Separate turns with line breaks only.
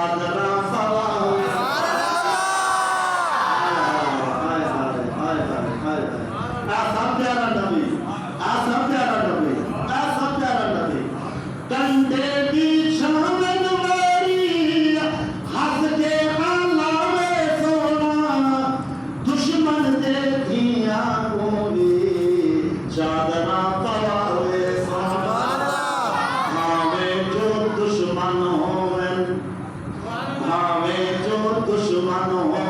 चादरा फवावे सब प्यारा नबी सब प्यारा नबी सब प्यारा नबी कंधे की छावन वाली हंस के आलावे सोना दुश्मन देखी आंखों में चादरा फवावे सोना हमें जो दुश्मन हो